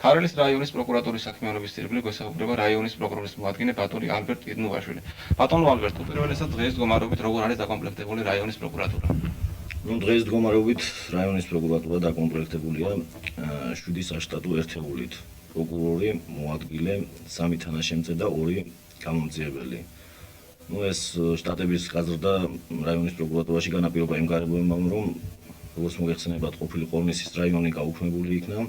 ქარელის რაიონის პროკურატურის საქმიანობის ძიрлები გვესაუბრება რაიონის პროკურორის მოადგილე ბატონი ალბერტ კირნუვაშვილი. ბატონო ალბერტ, უპირველესად დღეს მდგომარეობით როგორ არის დაკომპლექტებული რაიონის პროკურატურა? დღეს მდგომარეობით რაიონის პროკურატურა დაკომპლექტებულია 7 საშტატო ერთეულით. პროკურორი, მოადგილე, 3 თანაშემწე და 2 გამომძიებელი. ეს შტატების გაზრდა რაიონის პროკურატურაში განაპირობა იმ გარემოებამ, რომ როგორც მოგეხსენებათ, ყოფილი ყორნისის რაიონი გაუქმებული იქნა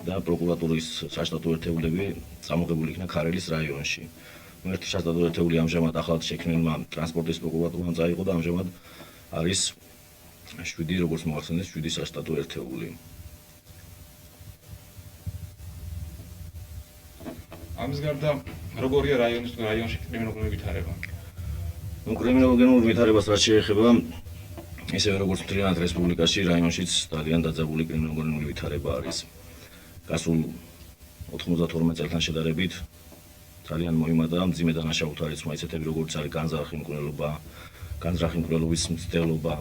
და პროკურატურის საშტატო ერთეულები წამოღებული იქნა ქარელის რაიონში. ერთი საშტატო ერთეული ამჟამად ახლად შექმნილმა ტრანსპორტის პროკურატურამ წაიღო და ამჟამად არის 7, როგორც მოგახსენეთ, 7 საშტატო ერთეული. ამის გარდა როგორია რაიონში კრიმინოლოგიური ვითარება? კრიმინოლოგიურ ვითარებას რაც შეეხება, ისევე როგორც მთლიანად რესპუბლიკაში, რაიონშიც ძალიან დაძაბული კრიმინოლოგიური ვითარება არის. გასულ 92 წელთან შედარებით ძალიან მოიმატა მძიმე დანაშაულთა რიცხვი, ისეთები როგორც არის განზრახი მკვლელობა, განზრახი მკვლელობის მცდელობა,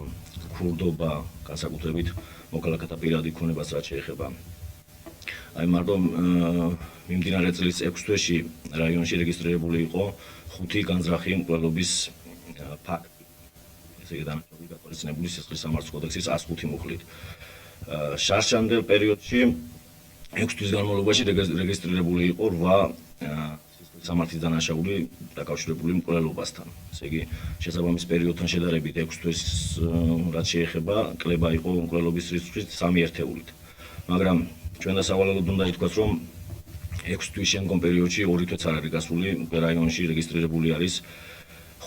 ქურდობა, განსაკუთრებით მოქალაქეთა პირადი ქონებას რაც შეეხება. აი მარტო მიმდინარე წლის 6 თვეში რაიონში რეგისტრირებული იყო 5 განზრახი მკვლელობის ფაქტი. ესე იგი დანაშაული გათვალისწინებული სისხლის სამართლის კოდექსის 105 მუხლით. შარშანდელ პერიოდში 6 თვის განმავლობაში რეგისტრირებული იყო 8 სისხლის სამართლის დანაშაული დაკავშირებული მკვლელობასთან. ესე იგი შესაბამის პერიოდთან შედარებით 6 თვის რაც შეეხება კლება იყო მკვლელობის რიცხვით 3 ერთეულით. მაგრამ ჩვენ დასავალებლად უნდა ითქვას, რომ 6 თვის შემდგომ პერიოდში 2 თვეც არ არის გასული, რაიონში რეგისტრირებული არის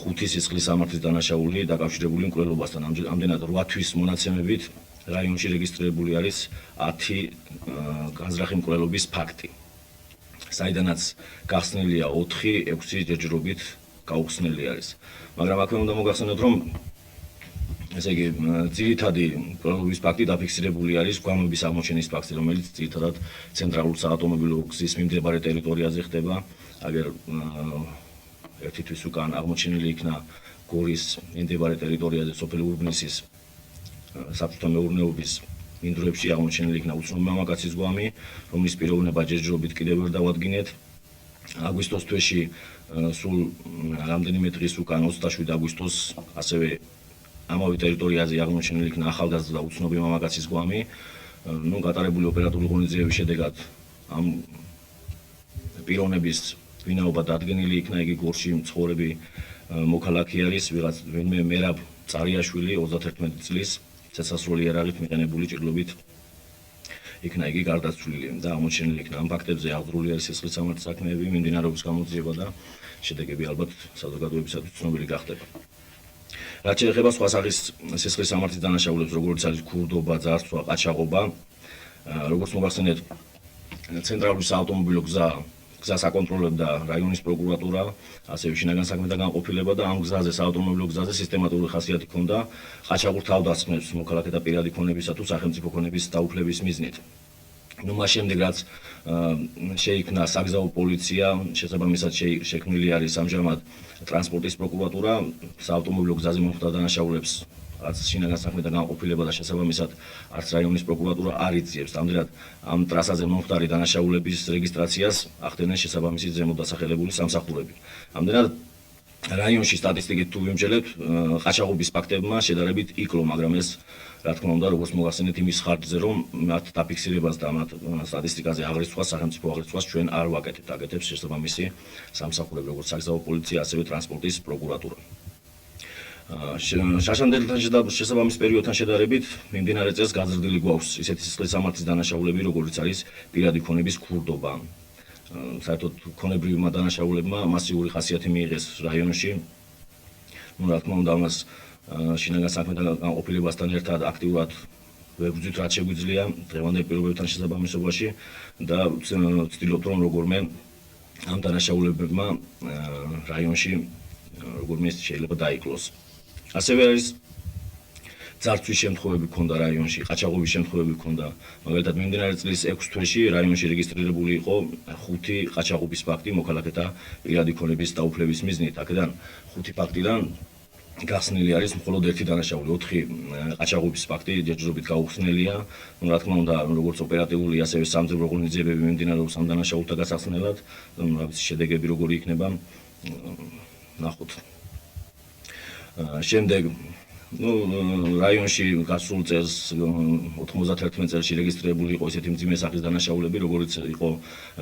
5 სისხლის სამართლის დანაშაული დაკავშირებული მკვლელობასთან. ამდენად 8 თვის მონაცემებით რაიონში რეგისტრირებული არის 10 განზრახი მკვლელობის ფაქტი. საიდანაც გახსნილია 4, 6 ჯერჯერობით გაუხსნელი არის. მაგრამ აქვე უნდა მოგახსენოთ, რომ ესე იგი ძირითადი მკვლელობის ფაქტი დაფიქსირებული არის გვამების აღმოჩენის ფაქტი, რომელიც ძირითადად ცენტრალურ საავტომობილო გზის მიმდებარე ტერიტორიაზე ხდება. აგერ ერთი თვის უკან აღმოჩენილი იქნა გორის მიმდებარე ტერიტორიაზე სოფელი ურბნისის საბჭოთა მეურნეობის მინდვრებში აღმოჩენილი იქნა უცნობი მამაკაცის გვამი, რომლის პიროვნება ჯერჯერობით კიდევ ვერ დავადგინეთ. აგვისტოს თვეში სულ რამდენიმე დღის უკან 27 აგვისტოს ასევე ამავე ტერიტორიაზე აღმოჩენილი იქნა ახალგაზრდა უცნობი მამაკაცის გვამი. გატარებული ოპერატიული ღონისძიების შედეგად ამ პიროვნების ვინაობა დადგენილი იქნა, იგი გორში მცხოვრები მოქალაქე არის, ვინმე მერაბ წარიაშვილი 31 წლის ცეცხლსროლი იარაღით მიყენებული ჭრილობით იქნა იგი გარდაცვლილი და აღმოჩენილი იქნა ამ ფაქტებზე აღძრული არის სისხლის სამართლის საქმეები, მიმდინარეობის გამოძიება და შედეგები ალბათ საზოგადოებისათვის ცნობილი გახდება. რაც შეეხება სხვა სახის სისხლის სამართლის დანაშაულებს, როგორც არის ქურდობა, ძარცვა, ყაჩაღობა, როგორც მოგახსენეთ, ცენტრალური საავტომობილო გზას აკონტროლებდა რაიონის პროკურატურა, ასევე შინაგან საქმეთა განყოფილება და ამ გზაზე, საავტომობილო გზაზე სისტემატური ხასიათი ჰქონდა ყაჩაღურ თავდასხმებს მოქალაქეთა პირადი ქონებისა თუ სახელმწიფო ქონების დაუფლების მიზნით. მას შემდეგ რაც შეიქმნა საგზაო პოლიცია, შესაბამისად შექმნილი არის ამჟამად ტრანსპორტის პროკურატურა, საავტომობილო გზაზე მომხდარ დანაშაულებს რაც შინაგან საქმეთა განყოფილება და შესაბამისად არც რაიონის პროკურატურა არ იძიებს. ამდენად ამ ტრასაზე მომხდარი დანაშაულების რეგისტრაციას ახდენენ შესაბამისი ზემოდასახელებული სამსახურები. ამდენად რაიონში სტატისტიკით თუ ვიმჯერებთ, ყაჩაღობის ფაქტებმა შედარებით იკლო, მაგრამ ეს რა თქმა უნდა, როგორც მოგახსენეთ, იმის ხარჯზე, რომ მათ დაფიქსირებას და მათ სტატისტიკაზე აღრიცხვას, სახელმწიფო აღრიცხვას ჩვენ არ ვაკეთებთ, აკეთებს შესაბამისი სამსახურები, როგორც საგზაო პოლიცია, ასევე ტრანსპორტის პროკურატურა. შარშანდელთან შესაბამის პერიოდთან შედარებით მიმდინარე წელს გაზრდილი გვაქვს ისეთი სისხლის სამართლის დანაშაულები, როგორიც არის პირადი ქონების ქურდობა. საერთოდ ქონებრივმა დანაშაულებმა მასიური ხასიათი მიიღეს რაიონში. რა თქმა უნდა, ამას შინაგან საქმეთა განყოფილებასთან ერთად აქტიურად ვებრძვით, რაც შეგვიძლია დღევანდელ პირობებთან შესაბამისობაში და ვცდილობთ, რომ როგორმე ამ დანაშაულებებმა რაიონში როგორმე შეიძლება დაიკლოს. ასევე არის ძარცვის შემთხვევები ჰქონდა რაიონში, ყაჩაღობის შემთხვევები ჰქონდა. მაგალითად, მიმდინარე წლის 6 თვეში რაიონში რეგისტრირებული იყო 5 ყაჩაღობის ფაქტი მოქალაქეთა პირადი ქონების დაუფლების მიზნით. აქედან 5 ფაქტიდან გახსნილი არის მხოლოდ ერთი დანაშაული, 4 ყაჩაღობის ფაქტი ჯერჯერობით გაუხსნელია. რა თქმა უნდა, როგორც ოპერატიული, ასევე სამძებრო ღონისძიებები მიმდინარეობს ამ დანაშაულთა გასახსნელად, რა ვიცი შედეგები როგორი იქნება, ნახოთ. შემდეგ რაიონში გასულ წელს 91 წელს რეგისტრირებული იყო ესეთი მძიმე სახის დანაშაულები, როგორც იყო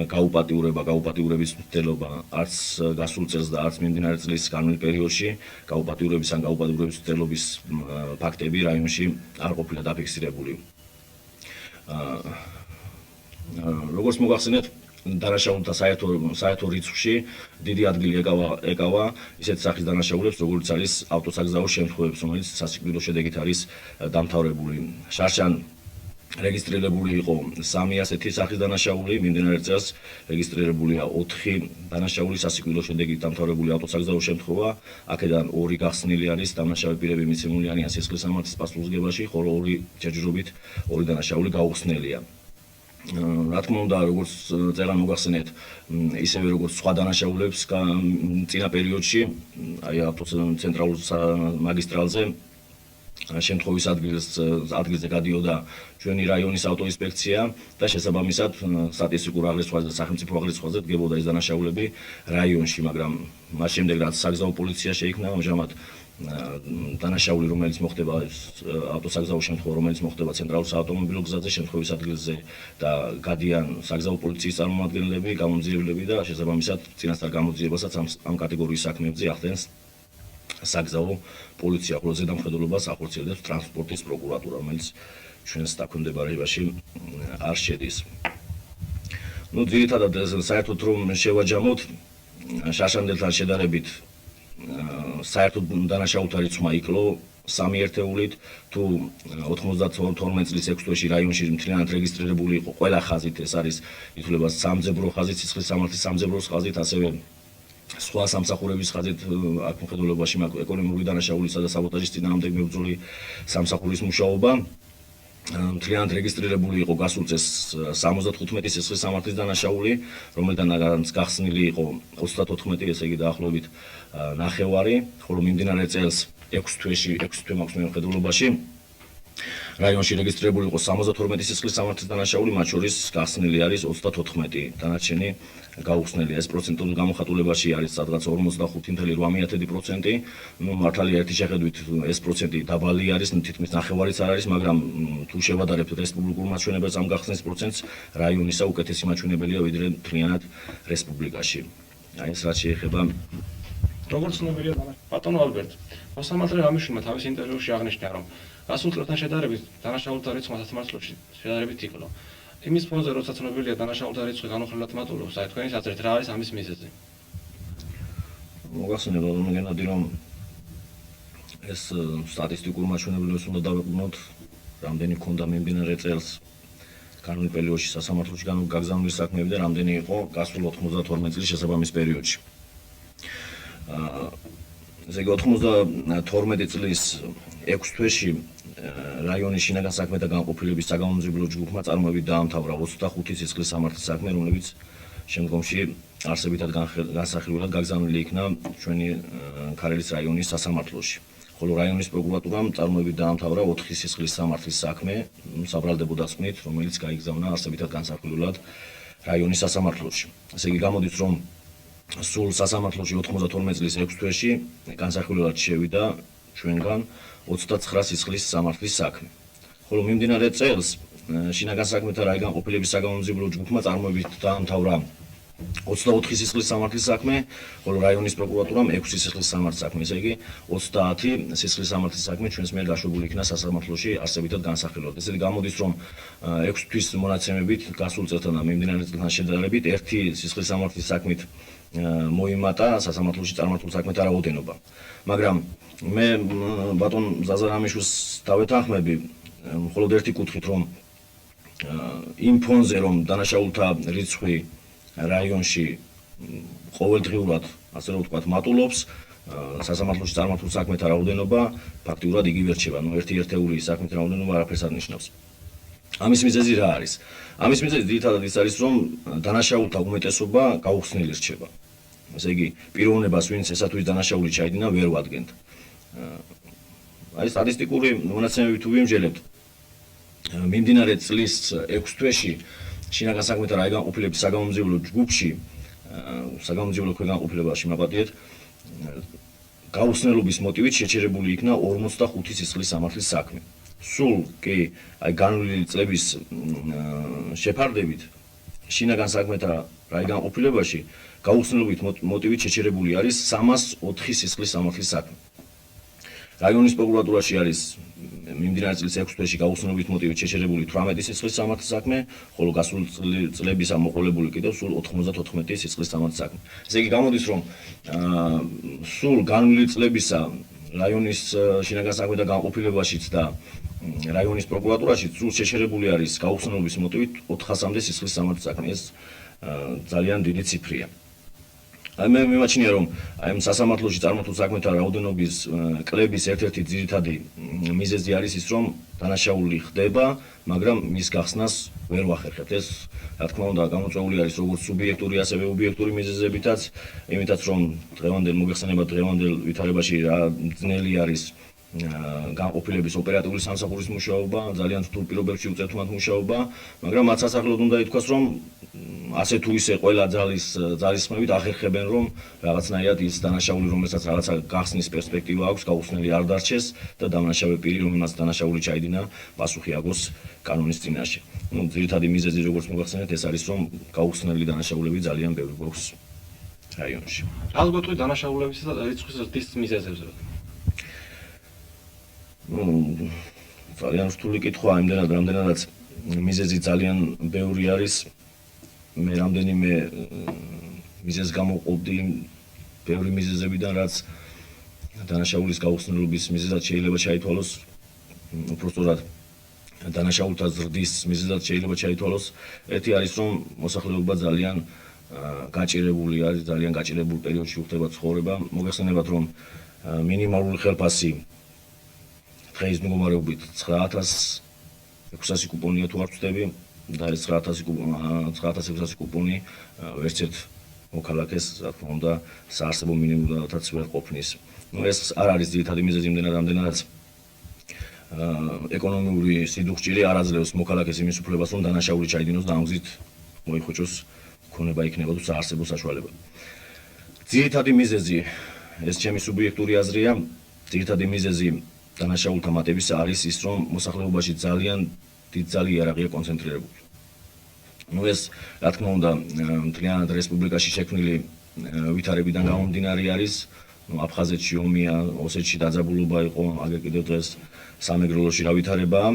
გაუპატიურების მცდელობა, არც გასულ წელს და არც მიმდინარე წლის განვლილ პერიოდში გაუპატიურების ან გაუპატიურების მცდელობის ფაქტები რაიონში არ ყოფილა დაფიქსირებული. როგორც მოგახსენეთ, დანაშაულთა საერთო რიცხვში დიდი ადგილი ეკავა ისეთ სახის დანაშაულებს, როგორც არის ავტოსაგზაო შემთხვევებს, რომელიც სასიკვდილო შედეგით არის დამთავრებული. შარშან რეგისტრირებული იყო 3 ასეთი სახის დანაშაული, მიმდინარე წელს რეგისტრირებულია 4 დანაშაული სასიკვდილო შედეგით დამთავრებული ავტოსაგზაო შემთხვევა, აქედან 2 გახსნილი არის, დამნაშავე პირები მიცემული არიან სისხლის სამართლის პასუხისმგებაში, ხოლო 2 ჯერჯერობით 2 დანაშაული გაუხსნელია. რა თქმა უნდა, როგორც წერან მოგახსენეთ, ისევე როგორც სხვა დანაშაულებს წინა პერიოდში, აი ცენტრალურ მაგისტრალზე შემთხვევის ადგილზე გადიოდა ჩვენი რაიონის ავტოინსპექცია და შესაბამისად სტატისტიკურ აღრიცხვაზე, სახელმწიფო აღრიცხვაზე დგებოდა ეს დანაშაულები რაიონში, მაგრამ მას შემდეგ რაც საგზაო პოლიცია შეიქმნა, ამჟამად დანაშაული, რომელიც მოხდება ავტოსაგზაო შემთხვევა, რომელიც მოხდება ცენტრალურ საავტომობილო გზაზე, შემთხვევის ადგილზე და გადიან საგზაო პოლიციის წარმომადგენლები, გამომძიებლები და შესაბამისად წინასწარ გამოძიებასაც ამ კატეგორიის საქმეებზე ახდენს საგზაო პოლიცია, ხოლო ზედამხედველობას ახორციელებს ტრანსპორტის პროკურატურა, რომელიც ჩვენს დაქვემდებარებაში არ შედის. ძირითადად საერთოდ რომ შევაჯამოთ, შარშანდელთან შედარებით საერთოდ დანაშაულთა რიცხვმა იკლო 3 ერთეულით, თუ 92 წლის 6 თვეში რაიონში მთლიანად რეგისტრირებული იყო ყველა ხაზით, ეს არის ითვლება სამძებრო ხაზით, სისხლის სამართლის სამძებროს ხაზით, ასევე სხვა სამსახურების ხაზით, აქ მხედველობაში ეკონომიკური დანაშაულისა და საბოტაჟის წინააღმდეგ მებრძოლი სამსახურის მუშაობა. მთლიანად რეგისტრირებული იყო გასულ წელს 75 სისხლის სამართლის დანაშაული, რომელთანაც გახსნილი იყო 34, ესე იგი დაახლოებით ნახევარი, ხოლო მიმდინარე წელს 6 თვე მაქვს მხედველობაში რაიონში რეგისტრირებული იყო 72 სისხლის სამართლის დანაშაული, მათ შორის გახსნილი არის 34, დანარჩენი გაუხსნელია. ეს პროცენტულ გამოხატულებაში არის სადღაც 45.8%. მართალია ერთი შეხედვით ეს პროცენტი დაბალი არის, თითქმის ნახევარიც არ არის, მაგრამ თუ შევადარებთ რესპუბლიკურ მაჩვენებელს ამ გახსნის პროცენტს, რაიონისა უკეთესი მაჩვენებელია ვიდრე მთლიანად რესპუბლიკაში. აი ეს რაც შეეხება როგორც ცნობილია ბატონო ალბერტ, მოსამართლე რამიშვილმა თავის ინტერვიუში აღნიშნა, რომ გასულ წლებთან შედარებით დანაშაულთა რიცხვმა სასამართლოში შედარებით იკლო. იმის ფონზე, როცა ცნობილია დანაშაულთა რიცხვი განუხრელად მატულობს, აი თქვენი აზრით რა არის ამის მიზეზი? მოგახსენებთ ბატონო გენადი, რომ ეს სტატისტიკურ მაჩვენებლებს უნდა დავეყვნოთ, რამდენი ქონდა მიმდინარე წელს განვლილ პერიოდში სასამართლოში გაგზავნილი საქმეები და რამდენი იყო გასულ 92 წლის შესაბამის პერიოდში. ესე იგი 92 წლის 6 თვეში რაიონის შინაგან საქმეთა განყოფილების საგამომძიებლო ჯგუფმა წარმოებით დაამთავრა 25 სისხლის სამართლის საქმე, რომლებიც შემდგომში არსებითად განსახილველად გაგზავნილი იქნა ჩვენი ქარელის რაიონის სასამართლოში. ხოლო რაიონის პროკურატურამ წარმოებით დაამთავრა 4 სისხლის სამართლის საქმე, საბრალდებო დასკვნით, რომელიც გაიგზავნა არსებითად განსახილველად რაიონის სასამართლოში. ესე იგი გამოდის, რომ სულ სასამართლოში 92 წლის 6 თვეში განსახილველად შევიდა ჩვენგან 29 სისხლის სამართლის საქმე. ხოლო მიმდინარე წელს შინაგან საქმეთა რაიგანყოფილების საგამომძიებლო ჯგუფმა წარმოებით დაამთავრა 24 სისხლის სამართლის საქმე, ხოლო რაიონის პროკურატურამ 6 სისხლის სამართლის საქმე, ესე იგი 30 სისხლის სამართლის საქმე ჩვენს მიერ გაშვებული იქნა სასამართლოში არსებითად განსახილველად. ესე იგი გამოდის, რომ 6 თვის მონაცემებით გასულ წელთან და მიმდინარე წელთან შედარებით 1 სისხლის სამართლის საქმით მოიმატა სასამართლოში წარმართულ საქმეთა რაოდენობა. მაგრამ მე ბატონ ზაზა რამიშვილს დავეთანხმები მხოლოდ ერთი კუთხით, რომ იმ ფონზე, რომ დანაშაულთა რიცხვი რაიონში ყოველდღიურად, ასე რომ ვთქვათ, მატულობს, სასამართლოში წარმართულ საქმეთა რაოდენობა ფაქტიურად იგივე რჩება. ერთი ერთეული საქმეთა რაოდენობა არაფერს არ ნიშნავს. ამის მიზეზი რა არის? ამის მიზეზი ძირითადად ის არის, რომ დანაშაულთა უმეტესობა გაუხსნელი რჩება. ესე იგი, პიროვნებას, ვინც ესა თუ ის დანაშაული ჩაიდინა, ვერ ვადგენთ. აი სტატისტიკური მონაცემები თუ ვიმჯერებთ, მიმდინარე წლის 6 თვეში შინაგან საქმეთა რაიგანყოფილების საგამომძიებელო ჯგუფში, საგამომძიებელო ქვეგანყოფილებაში მაპატიეთ, გაუხსნელობის მოტივით შეჩერებული იქნა 45 სისხლის სამართლის საქმე. სულ კი აი განვლილი წლების შეფარდებით შინაგან საქმეთა რაიგანყოფილებაში გაუხსნელობით მოტივით შეჩერებული არის 304 სისხლის სამართლის საქმე. რაიონის პროკურატურაში არის მიმდინარე წლის 6 თვეში გაუხსნელობით მოტივით შეჩერებული 18 სისხლის სამართლის საქმე, ხოლო გასული წლების ამოყოლებული კიდევ სულ 94 სისხლის სამართლის საქმე. ესე იგი გამოდის, რომ სულ განვლილი წლებისა რაიონის შინაგან საქმეთა განყოფილებაშიც და რაიონის პროკურატურაში სულ შეჩერებული არის გაუხსნელობის მოტივით 400-მდე სისხლის სამართლის საქმე. ეს ძალიან დიდი ციფრია. აი მე მიმაჩნია, რომ აი ამ სასამართლოში წარმართულ საქმეთა რაოდენობის კლების ერთ-ერთი ძირითადი მიზეზი არის ის, რომ დანაშაული ხდება, მაგრამ მის გახსნას ვერ ვახერხებთ. ეს რა თქმა უნდა გამოწვეული არის როგორც სუბიექტური, ასევე ობიექტური მიზეზებითაც, იმითაც რომ დღევანდელ მოგეხსენებათ დღევანდელ ვითარებაში რა ძნელი არის განყოფილების ოპერატიული სამსახურის მუშაობა, ძალიან რთულ პირობებში უწევთ მუშაობა, მაგრამ მათ სასახლოდ უნდა ითქვას, რომ ასე თუ ისე ყველა ძალისხმევით ახერხებენ, რომ რაღაცნაირად ის დანაშაული, რომელსაც რაღაცა გახსნის პერსპექტივა აქვს, გაუხსნელი არ დარჩეს და დამნაშავე პირი, რომელსაც დანაშაული ჩაიდინა, პასუხი აგოს კანონის წინაშე. ძირითადი მიზეზი, როგორც მოგახსენეთ, ეს არის, რომ გაუხსნელი დანაშაულები ძალიან ბევრი გვაქვს რაიონში. რას გვეტყვი დანაშაულებისა და რიცხვის ზრდის მიზეზებზე? ძალიან რთული კითხვა, იმდენად რამდენადაც მიზეზი ძალიან ბევრი არის. მე რამდენიმე მიზეზს გამოვყობდი ბევრი მიზეზებიდან, რაც დანაშაულის გაუხსნელობის მიზეზად შეიძლება ჩაითვალოს, უпростоრად დანაშაულთა ზრდის მიზეზად შეიძლება ჩაითვალოს. ერთი არის, რომ მოსახლეობა ძალიან გაჭირებული არის, ძალიან გაჭირებულ პერიოდში უხდება ცხოვრება. მოგეხსენებათ, რომ მინიმალური ხელფასი დღეის მდგომარეობით 9600 კუპონია თუ არ ვცდები და ეს 9600 კუპონი ვერც ერთ მოქალაქეს, რა თქმა უნდა, საარსებო მინიმუმადაც ვერ ყოფნის. ეს არ არის ძირითადი მიზეზი, იმდენად რამდენადაც ეკონომიური სიდუხჭირი არ აძლევს მოქალაქეს იმის უფლებას, რომ დანაშაული ჩაიდინოს და ამ გზით მოიხოჭოს ქონება იქნება თუ საარსებო საშუალება. ძირითადი მიზეზი, ეს ჩემი სუბიექტური აზრია, ძირითადი მიზეზი დანაშაულთა მატებისა არის ის, რომ მოსახლეობაში ძალიან დიდ ძალი იარაღია კონცენტრირებული. ეს, რა თქმა უნდა, მთლიანად რესპუბლიკაში შექმნილი ვითარებიდან გამომდინარე არის. აფხაზეთში ომია, ოსეთში დაძაბულობა იყო, აგერ კიდევ დღეს სამეგრელოში რა ვითარებაა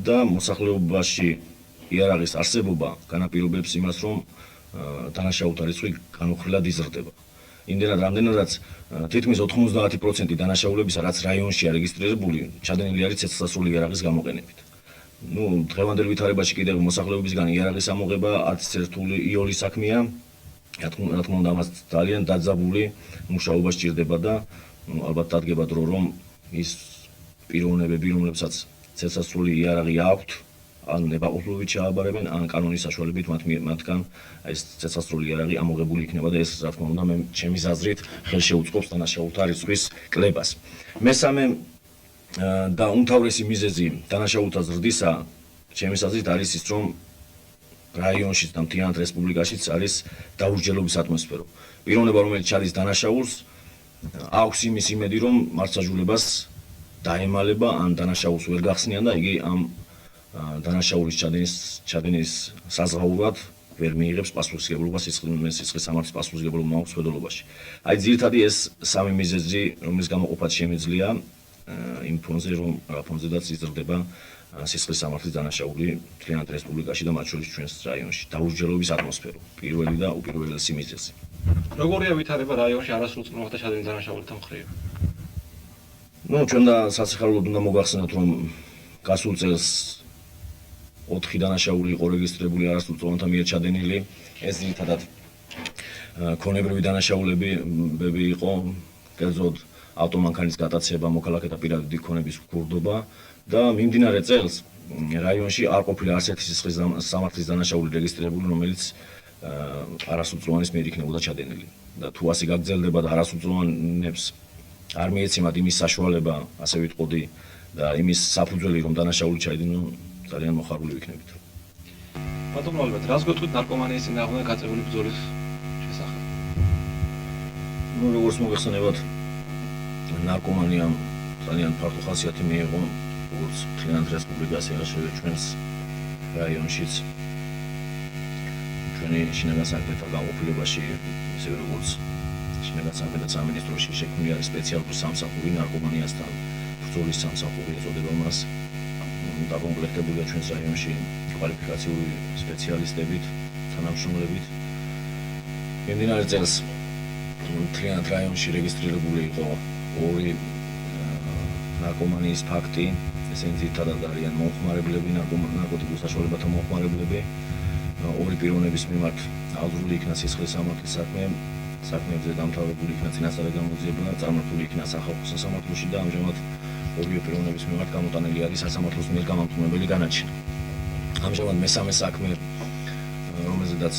და მოსახლეობაში იარაღის არსებობა განაპირობებს იმას, რომ დანაშაულთა რიცხვი განუხრელად იზრდება. იმდენად რამდენადაც თითქმის 90% დანაშაულებისა, რაც რაიონშია რეგისტრირებული, ჩადენილი არის ცეცხლსასროლი იარაღის გამოყენებით. დღევანდელ ვითარებაში კიდევ მოსახლეობისგან იარაღის ამოღება არც ერთული იოლი საქმეა. რა თქმა უნდა, ამას ძალიან დაძაბული მუშაობა სჭირდება და ალბათ დადგება დრო, რომ ის პიროვნებები, რომლებსაც ცეცხლსასროლი იარაღი აქვთ, ან ნებაყოფლობით ჩააბარებენ, ან კანონის საშუალებით მათგან ეს ცეცხლსასროლი იარაღი ამოღებული იქნება და ეს, რა თქმა უნდა, ჩემი აზრით ხელშეუწყობს დანაშაულთა რიცხვის კლებას. მესამე და უმთავრესი მიზეზი დანაშაულთა ზრდისა, ჩემი აზრით, არის ის, რომ რაიონშიც და მთლიანად რესპუბლიკაშიც არის დაუსჯელობის ატმოსფერო. პიროვნება, რომელიც ჩადის დანაშაულს, აქვს იმის იმედი, რომ მართლმსაჯულებას დაემალება, ან დანაშაულს ვერ გახსნიან და იგი ამ დანაშაულის ჩადენის საზღაურად ვერ მიიღებს პასუხისმგებლობას სისხლის სამართლის პასუხისმგებლობა მაქვს მხედველობაში. აი ძირითადი ეს სამი მიზეზი, რომლის გამოყოფაც შემიძლია იმ ფონზე, რომ რა ფონზედაც იზრდება სისხლის სამართლის დანაშაული მთლიანად რესპუბლიკაში და მათ შორის ჩვენს რაიონში. დაუსჯელობის ატმოსფერო, პირველი და უპირველესი მიზეზი. როგორია ვითარება რაიონში არასრულწლოვანთა ჩადენილი დანაშაულთა მხრივ? ჩვენ და სასიხარულოდ უნდა მოგახსენოთ, რომ გასულ წელს 4 დანაშაული იყო რეგისტრირებული არასრულწლოვანთა მიერ ჩადენილი. ეს ძირითადად ქონებრივი დანაშაულები იყო, კერძოდ ავტომანქანის გატაცება, მოქალაქეთა პირადი ქონების მქურდობა და მიმდინარე წელს რაიონში არ ყოფილა არც ერთი სისხლის სამართლის დანაშაული რეგისტრირებული, რომელიც არასრულწლოვანის მიერ იქნებოდა ჩადენილი. და თუ ასე გაგრძელდება და არასრულწლოვანებს არ მიეცემათ იმის საშუალება, ასე ვიტყოდი და იმის საფუძველი რომ დანაშაული ჩაიდინო ძალიან მოხარული ვიქნებით. ბატონო ალბათ, რას გეტყვით ნარკომანიის წინააღმდეგ გაწეული ბრძოლის შესახებ? Ну, როგორც მოგეხსენებათ, ნარკომანიამ ძალიან ფართო ხასიათი მიიღო, როგორც მთლიანად რესპუბლიკაში, ასევე ჩვენს რაიონშიც. ჩვენი შინაგან საქმეთა განყოფილებაში, ისევე როგორც შინაგან საქმეთა სამინისტროში შექმნილი არის სპეციალური სამსახური ნარკომანიასთან ბრძოლის სამსახური ეწოდება მას. დაკომპლექტებულია ჩვენს რაიონში კვალიფიკაციური სპეციალისტებით, თანამშრომლებით. მიმდინარე წელს მთლიანად რაიონში რეგისტრირებული იყო 2 ნარკომანიის ფაქტი, ესენი ძირითადად არიან მომხმარებლები, ნარკოტიკულ საშუალებათა მომხმარებლები. 2 პიროვნების მიმართ აღძრული იქნა სისხლის სამართლის საქმეებზე დამთავრებული იქნა წინასწარი გამოძიება, წარმართული იქნა სახალხო სასამართლოში და ამჟამად 2 პიროვნების მიმართ გამოტანილი არის სასამართლოს მიერ გამამტყუნებელი განაჩენი. ამჟამად მესამე საქმე, რომელზედაც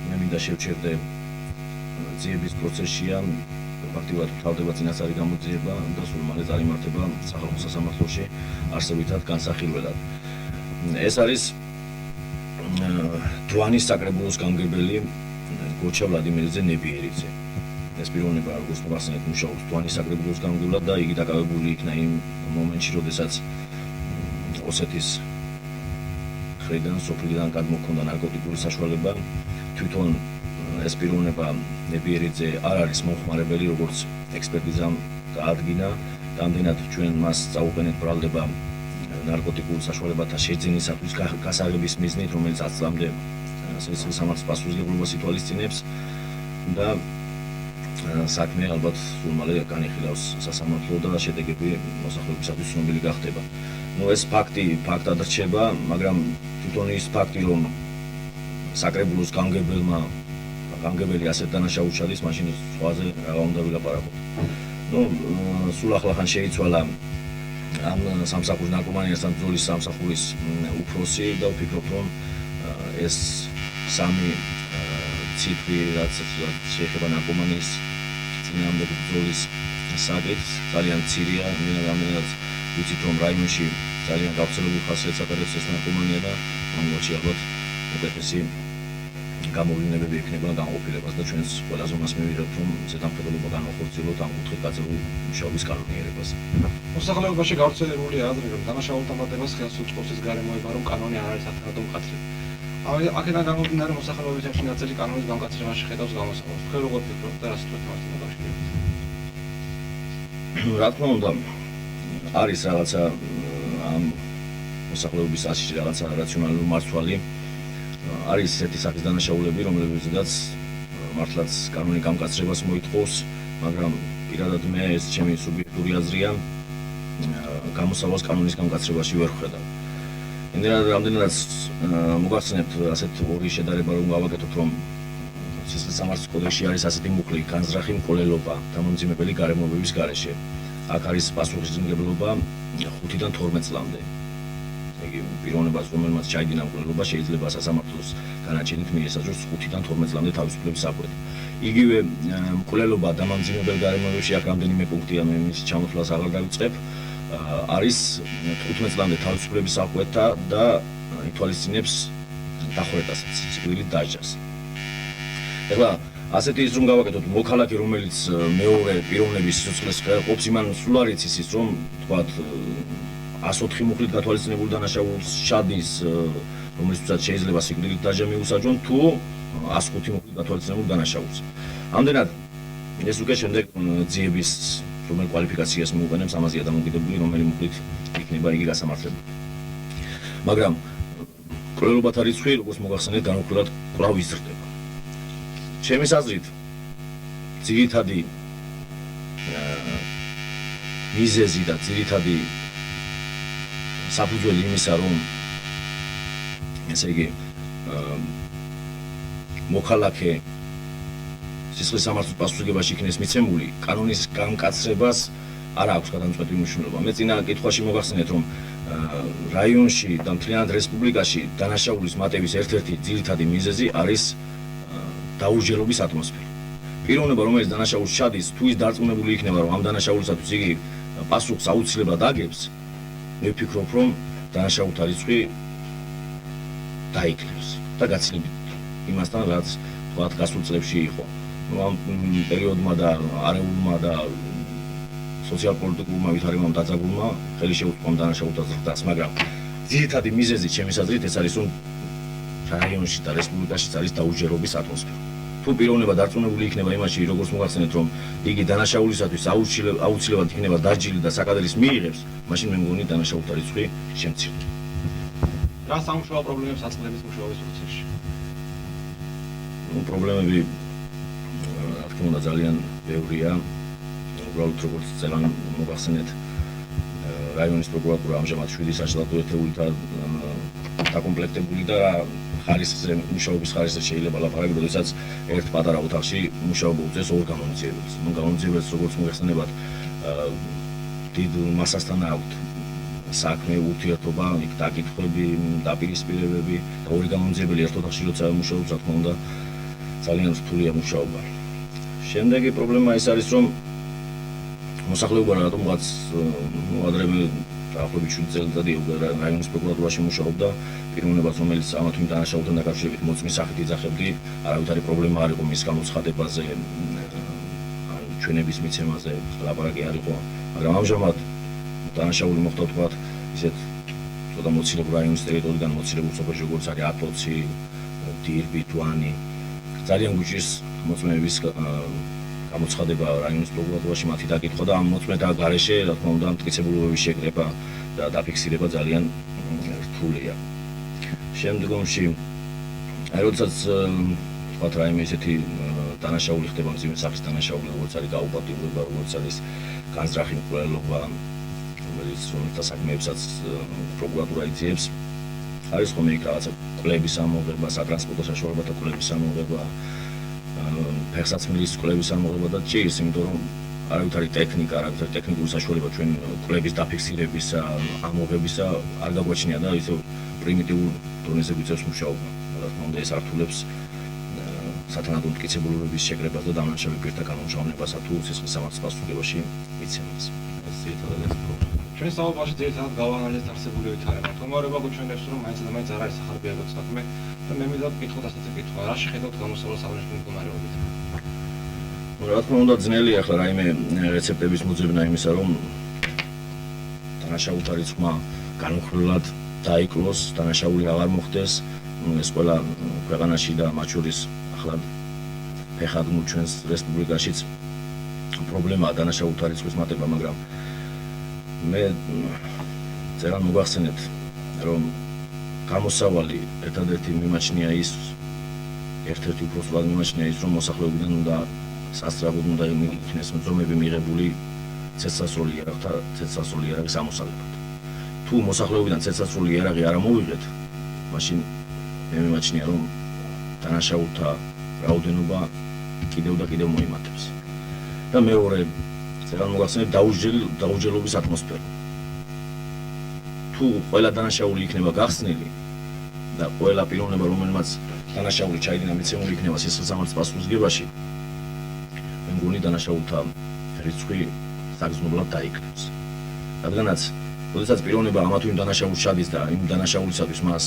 მე მინდა შევჩერდე ძიების პროცესშია, ფაქტიურად თავდება წინასწარი გამოძიება და სულ მალე წარიმართება სახალხო სასამართლოში არსებითად განსახილველად. ეს არის დვანის საკრებულოს გამგებელი გოჩა ვლადიმირიძე ნებიერიძე. ეს პიროვნება როგორც მოგახსენეთ მუშაობს დვანის საკრებულოს გამგებლად და იგი დაკავებული იქნა იმ მომენტში, როდესაც ოსეთის მხრიდან სოფლიდან გადმოქონდა ნარკოტიკული საშუალება. თვითონ ეს პიროვნება ნებიერიძე არ არის მომხმარებელი, როგორც ექსპერტიზამ დაადგინა. ამდენად ჩვენ მას წაუყენეთ ბრალდება ნარკოტიკულ საშუალებათა შეძენისათვის გასაღების მიზნით, რომელიც 10 წლამდე სისხლის სამართლის პასუხისმგებლობას ითვალისწინებს და საქმე ალბათ სულ მალე განიხილავს სასამართლო და შედეგები მოსახლეობისათვის ცნობილი გახდება. ეს ფაქტად რჩება, მაგრამ თვითონ ის ფაქტი, რომ საკრებულოს გამგებელი ასეთ დანაშაულს ჩადის, მაშინ სხვაზე რა უნდა ვილაპარაკოთ. სულ ახლახან შეიცვალა ამ სამსახურის ნარკომანიასთან ბრძოლის სამსახურის უფროსი და ვფიქრობ, რომ ეს 3 ციფრი, რაც შეეხება ნარკომანიის წინააღმდეგ ბრძოლის საკითხს, ძალიან მცირეა, რამდენადაც ვიცით, რომ რაიონში ძალიან გავრცელებული ხასიათს ატარებს ეს ნარკომანია და მომავალში ალბათ უკეთესი გამოვლენები იქნება განყოფილებას და ჩვენს ყველაზე მას მივიღებთ, რომ ზედამხედველობა განვახორციელოთ ამ კუთხით გაწეული მუშაობის კანონიერებას. მოსახლეობაში გავრცელებულია აზრი, რომ დანაშაულთა მატებას ხელს უწყობს ის გარემოება, რომ კანონი არ არის ათანადო მკაცრი. აქედან გამომდინარე მოსახლეობის ერთი ნაწილი კანონის გამკაცრებაში ხედავს გამოსავალს. თქვენ როგორ ფიქრობთ და რას თქვით ამასთან დაკავშირებით? რა თქმა უნდა, არის რაღაცა ამ მოსახლეობის ასში რაღაცა რაციონალური მარცვალი. არის ესეთი სახის დანაშაულები, რომლებზედაც მართლაც კანონი გამკაცრებას მოითხოვს, მაგრამ პირადად მე ეს ჩემი სუბიექტური აზრია, გამოსავალს კანონის გამკაცრებაში ვერ ვხედავ. რამდენადაც მოგახსენებთ ასეთ 2 შედარება რომ გავაკეთოთ, რომ სისხლის სამართლის კოდექსში არის ასეთი მუხლი განზრახი მკვლელობა დამამძიმებელი გარემოებების გარეშე. აქ არის პასუხისმგებლობა 5-დან 12 წლამდე. იგი პიროვნებას, რომელმაც ჩაიდინა მკვლელობა, შეიძლება სასამართლოს განაჩენით მიესაჯოს 5-დან 12 წლამდე თავისუფლების საკვეთ. იგივე მკვლელობა დამამძიმებელ გარემოებებში, აქ რამდენიმე პუნქტია, მე მის ჩამოთვლას აღარ დავიწყებ, არის 15 წლამდე თავისუფლების საკვეთა და ითვალისწინებს დახვრეტასაც, სიკვდილით დასჯას. ეხლა ასეთი ის რომ გავაკეთოთ მოქალაქე, რომელიც მეორე პიროვნების სიცოცხლეს ყოფს, იმან სულ არ იცის ის, რომ თქვათ 104 მუხლით გათვალისწინებული დანაშაულს ჩადის, რომელსაც შეიძლება სიკვდილით დასჯა მიუსაჯონ, თუ 105 მუხლით გათვალისწინებულ დანაშაულს. ამდენად ეს უკვე შემდეგ ძიების რომელ კვალიფიკაციას მიუყენებს, ამაზეა დამოკიდებული, რომელი მუხლით იქნება იგი გასამართლებელი. მაგრამ მკვლელობათა რიცხვი, როგორც მოგახსენეთ, განუხრელად კვლავ იზრდება. ჩემის აზრით, ძირითადი მიზეზი და ძირითადი საფუძველი იმისა, რომ ესე იგი მოქალაქე სისხლის სამართლის პასუხისმგებლობაში იქნეს მიცემული, კანონის გამკაცრებას არ აქვს გადამწყვეტი მნიშვნელობა. მე წინა კითხვაში მოგახსენეთ, რომ რაიონში და მთლიანად რესპუბლიკაში დანაშაულის მატების ერთ-ერთი ძირითადი მიზეზი არის დაურჯელობის ატმოსფერო. პიროვნება რომელიც დანაშაულს ჩადის, თუ ის დარწმუნებული იქნება რომ ამ დანაშაულისათვის იგი პასუხს აუცილებლად აგებს, მე ვფიქრობ რომ დანაშაულთა რიცხვი დაიკლებს და გაცილებით იმასთან რაც თქვათ გასულ წლებში იყო. ამ პერიოდმა და არეულმა და სოციალ-პოლიტიკურმა ვითარებამ დაძაბულმა ხელი შეუწყო დანაშაულთა ზრდას, მაგრამ ძირითადი მიზეზი ჩემი აზრით ეს არის რომ რაიონში და რესპუბლიკაში არის დაუჯერობის ატმოსფერო. თუ პიროვნება დარწმუნებული იქნება იმაში, როგორც მოგახსენეთ, რომ იგი დანაშაულისათვის აუცილებლად იქნება დაჯილი და საკადრის მიიღებს, მაშინ მე მგონი დანაშაულთა რიცხვი შემცირდება. რა სამუშაო პრობლემებს აწყდებით მუშაობის პროცესში? პრობლემები რა თქმა უნდა ძალიან ბევრია. უბრალოდ როგორც წელან მოგახსენეთ, რაიონის პროკურატურა ამჟამად 7 საშტატო ერთეულით დაკომპლექტებული და ხარისხზე მუშაობის ხარისხზე შეიძლება ლაპარაკი, როდესაც ერთ პატარა ოთახში მუშაობა უწევს ორ გამომძიებელს. გამომძიებელს როგორც მოგეხსენებათ, დიდ მასასთან აქვთ საქმე, ურთიერთობა, იქ დაკითხვები, დაპირისპირებები და ორი გამომძიებელი ერთ ოთახში როცა მუშაობს, რა თქმა უნდა, ძალიან რთულია მუშაობა. შემდეგი პრობლემა ეს არის, რომ მოსახლეობა რატომღაც ადრევე დაახლოებით 7 წელიწადი რაიონის პროკურატურაში მუშაობდა, პიროვნებას რომელიც ამა თუ იმ დანაშაულთან დაკავშირებით მოწმის სახით იძახებდი, არავითარი პრობლემა არ იყო მის გამოცხადებაზე, ან ჩვენების მიცემაზე ლაპარაკი არ იყო, მაგრამ ამჟამად დანაშაული მოხდა თქვათ ისეთ ცოტა მოცილებულ რაიონის ტერიტორიიდან მოცილებულ სოფელში, როგორც არის ატოცი, დირბი, თვანი, ძალიან გვიჭირს მოწმეების გამოცხადება რაიონის პროკურატურაში, მათი დაკითხვა და ამ მოწმეთა გარეშე, რა თქმა უნდა, მტკიცებულებების შეკრება და დაფიქსირება ძალიან რთულია. შემდგომში, როდესაც თქვათ რაიმე ესეთი დანაშაული ხდება, მძიმე სახის დანაშაული, როგორც არის გაუპატიურება, როგორც არის განზრახი მკვლელობა, რომელიც საქმეებსაც პროკურატურა იძიებს, არის ხოლმე იქ რაღაცა კვლევის ამოღება, სატრანსპორტო საშუალებათა კვლევის ამოღება, ფეხსაცმლის კვლევის ამოღება და ჭირს, იმიტომ რომ არავითარი ტექნიკა, არავითარი ტექნიკური საშუალება ჩვენ კვლევის დაფიქსირებისა, ამოღებისა არ გაგვაჩნია და ისე პრიმიტიულ დონეზე გვიწევს მუშაობა. რა თქმა უნდა, ეს ართულებს სათანადო მტკიცებულებების შეკრებას და დამნაშავე პირთა გამომჟღავნებასა თუ სისხლის სამართლის პასუხისმგებლობაში მიცემას. ეს ძირითადად ეს პრობლემა. ჩვენ საუბარში ძირითადად გავანალიზეთ არსებული ვითარება. მდგომარეობა გვჩვენებს, რომ მაინც და მაინც არ არის ახალბიაგო საქმე და მე მინდა ვკითხოთ ასეთი კითხვა. რა შეხედოთ გამოსავალ საქმეში მდგომარეობით? რა თქმა უნდა, ძნელია ახლა რაიმე რეცეპტების მოძებნა იმისა, რომ დანაშაულთა რიცხვმა განუხრელად დაიკლოს, დანაშაული აღარ მოხდეს. ეს ყველა ქვეყანაში და მათ შორის ახლა ფეხად ჩვენს რესპუბლიკაშიც პრობლემაა დანაშაულთა რიცხვის მატება, მაგრამ მე წერან მოგახსენეთ, რომ გამოსავალი ერთადერთი მიმაჩნია ის, ერთ-ერთი უფრო სულად მიმაჩნია ის, რომ მოსახლეობიდან უნდა სასწრაფოდ უნდა იქნეს მძომები მიღებული ცეცხლსასროლი იარაღთა ცეცხლსასროლი იარაღის ამოსალებად. თუ მოსახლეობიდან ცეცხლსასროლი იარაღი არ ამოვიღეთ, მაშინ მე მიმაჩნია, რომ დანაშაულთა რაოდენობა კიდევ და კიდევ მოიმატებს. და მეორე წერან მოგახსენეთ დაუჯელობის ატმოსფერო. თუ ყველა დანაშაული იქნება გახსნილი და ყველა პიროვნება, რომელმაც დანაშაული ჩაიდინა, მიცემული იქნება სისხლის სამართლის პასუხისმგებაში, მე მგონი დანაშაულთა რიცხვი საგრძნობლად დაიკლებს. რადგანაც, როდესაც პიროვნება ამა თუ იმ დანაშაულს ჩადის და იმ დანაშაულისათვის მას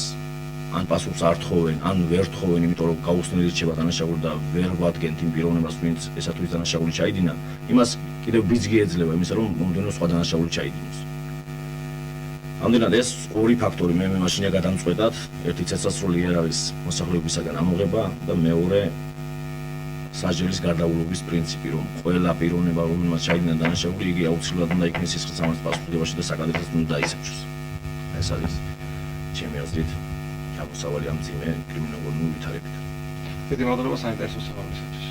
ან პასუხს არ თხოვენ, ან ვერ თხოვენ, იმიტომ რომ გაუხსნელი რჩება დანაშაული და ვერ ვადგენთ იმ პიროვნებას, ვინც ესა თუ ის დანაშაული ჩაიდინა, იმას კიდევ ბიძგი ეძლევა იმისა, რომ მომდევნო სხვა დანაშაული ჩაიდინოს. ამდენად ეს ორი ფაქტორი მე მიმაჩნია გადამწყვეტად, ერთი ცეცხლსასროლი იარაღის მოსახლეობისაგან ამოღება და მეორე სასჯელის გარდაულობის პრინციპი, რომ ყველა პიროვნება, რომელმაც ჩაიდინა დანაშაული, იგი აუცილებლად უნდა იქნეს სისხლის სამართლის პასუხისმგებაში და საკადრესაც უნდა დაისაჯოს. ეს არის ჩემი აზრით გამოსავალი ამ მძიმე კრიმინოლოგიური ვითარებიდან. დიდი მადლობა საინტერესო საუბარისათვის.